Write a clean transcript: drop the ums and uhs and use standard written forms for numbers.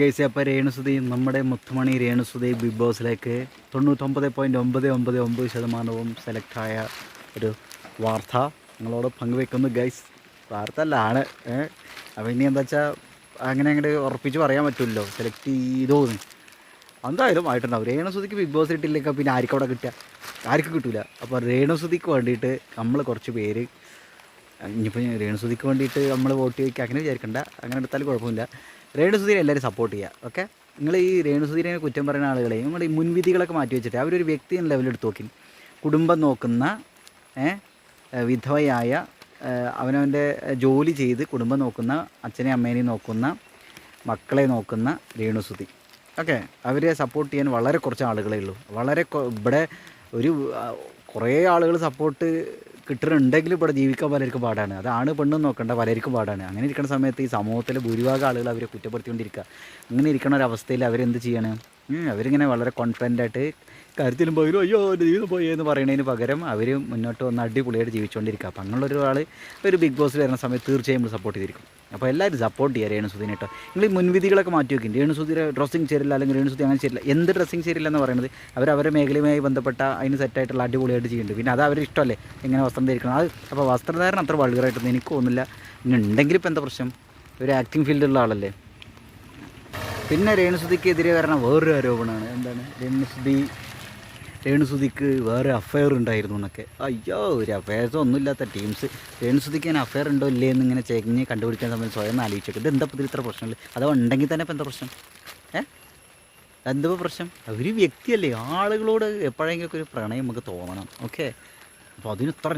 Case അപ്പോൾ രേണുസുതി നമ്മുടെ മുത്തുമണി രേണുസുതി ബിഗ് ബോസിലേക്ക് 99.999% സെലക്റ്റായ ഒരു വാർത്ത നിങ്ങളോട് പങ്കുവെക്കുന്നു ഗൈസ്. വാർത്ത അല്ലാണ്. അപ്പോൾ ഇനി എന്താ വെച്ചാൽ അങ്ങനെ അങ്ങോട്ട് ഉറപ്പിച്ച് പറയാൻ പറ്റില്ലല്ലോ സെലക്ട് ചെയ്തോന്ന്. എന്തായാലും ആയിട്ടുണ്ടാവും. രേണുസുതിക്ക് ബിഗ് ബോസ് കിട്ടിയില്ലെങ്കിൽ പിന്നെ ആർക്കും അവിടെ കിട്ടുക, ആർക്കും കിട്ടില്ല. അപ്പോൾ രേണുസുതിക്ക് വേണ്ടിയിട്ട് നമ്മൾ കുറച്ച് പേര്, ഇനിയിപ്പോൾ രേണുസുതിക്ക് വേണ്ടിയിട്ട് നമ്മൾ വോട്ട് ചോദിക്കുക അങ്ങനെ വിചാരിക്കണ്ട, അങ്ങനെ എടുത്താലും കുഴപ്പമില്ല. രേണുസുതിനെ എല്ലാവരും സപ്പോർട്ട് ചെയ്യുക. ഓക്കെ, നിങ്ങൾ ഈ രേണുസുതിനെ കുറ്റം പറയുന്ന ആളുകളെ നിങ്ങൾ ഈ മുൻവിധികളൊക്കെ മാറ്റി വെച്ചിട്ട് അവരൊരു വ്യക്തി എന്ന ലെവലെടുത്ത് നോക്കി കുടുംബം നോക്കുന്ന, വിധവയായ, അവനവൻ്റെ ജോലി ചെയ്ത് കുടുംബം നോക്കുന്ന, അച്ഛനെയും അമ്മേനെയും നോക്കുന്ന, മക്കളെ നോക്കുന്ന രേണുസുതി. ഓക്കെ, അവരെ സപ്പോർട്ട് ചെയ്യാൻ വളരെ കുറച്ച് ആളുകളേ ഉള്ളൂ. വളരെ ഇവിടെ ഒരു കുറേ ആളുകൾ സപ്പോർട്ട് കിട്ടുന്നുണ്ടെങ്കിലും ഇവിടെ ജീവിക്കാൻ പലർക്കും പാടാണ്. അതാണ് പെണ്ണും നോക്കേണ്ട, പലർക്കും പാടാണ്. അങ്ങനെ ഇരിക്കുന്ന സമയത്ത് ഈ സമൂഹത്തിലെ ഭൂരിഭാഗം ആളുകൾ അവരെ കുറ്റപ്പെടുത്തിക്കൊണ്ടിരിക്കുക. അങ്ങനെ ഇരിക്കുന്ന ഒരവസ്ഥയിൽ അവരെന്ത് ചെയ്യണം? അവരിങ്ങനെ വളരെ കോൺഫിഡൻ്റായിട്ട് കാര്യത്തിലും പോയാലും അയ്യോ എൻ്റെ ജീവിതം പോയി എന്ന് പറയുന്നതിന് പകരം അവർ മുന്നോട്ട് വന്ന് അടിപൊളിയായിട്ട് ജീവിച്ചുകൊണ്ടിരിക്കുക. അപ്പം അങ്ങനെയുള്ള ഒരാൾ ഒരു ബിഗ് ബോസിൽ വരുന്ന സമയത്ത് തീർച്ചയായും നമ്മൾ സപ്പോർട്ട് ചെയ്തിരിക്കും. അപ്പോൾ എല്ലാവരും സപ്പോർട്ട് ചെയ്യുക രേണുസുതിനെ കേട്ടോ. നിങ്ങൾ ഈ മുൻവിധികളൊക്കെ മാറ്റി വയ്ക്കും. രേണുസുതിയുടെ ഡ്രസ്സിങ് ശരിയില്ല, അല്ലെങ്കിൽ രേണുസുതി അങ്ങനെ ശരിയില്ല. എന്ത് ഡ്രസ്സിങ് ശരിയില്ല എന്ന് പറയുന്നത് അവരവരുടെ മേഖലയുമായി ബന്ധപ്പെട്ട അതിന് സെറ്റായിട്ടുള്ള അടിപൊളിയായിട്ട് ചെയ്യുന്നുണ്ട്. പിന്നെ അത് അവരുടെ ഇഷ്ടമല്ലേ എങ്ങനെ വസ്ത്രം ധരിക്കണം. അത് അപ്പോൾ വസ്ത്രധാരണം അത്ര വൾഗറായിട്ടൊന്നും എനിക്ക് തോന്നുന്നില്ല. പിന്നെ ഉണ്ടെങ്കിൽ ഇപ്പം എന്താ പ്രശ്നം? ഒരു ആക്ടിങ് ഫീൽഡുള്ള ആളല്ലേ. പിന്നെ രേണുസുതിക്കെതിരെ വരണ വേറൊരു ആരോപണമാണ്. എന്താണ്? രേണുസുതിക്ക് വേറെ അഫെയർ ഉണ്ടായിരുന്നു എന്നൊക്കെ. അയ്യോ, ഒരു അഫെയർസ് ഒന്നുമില്ലാത്ത ടീംസ് രേണുസുതിക്ക് ഞാൻ അഫെയർ ഉണ്ടോ ഇല്ലേ എന്നിങ്ങനെ ചെഞ്ഞ് കണ്ടുപിടിക്കാൻ സമയത്ത് സ്വയം ആലോചിച്ചൊക്കെ ഇത് എന്താ ഇതിൽ ഇത്ര പ്രശ്നമില്ല. അഥവാ ഉണ്ടെങ്കിൽ തന്നെ ഇപ്പം എന്താ പ്രശ്നം? എന്താ പ്രശ്നം? അവർ വ്യക്തിയല്ലേ, ആളുകളോട് എപ്പോഴെങ്കിലും ഒരു പ്രണയം നമുക്ക് തോന്നണം. ഓക്കെ, അപ്പോൾ അതിന് ഇത്ര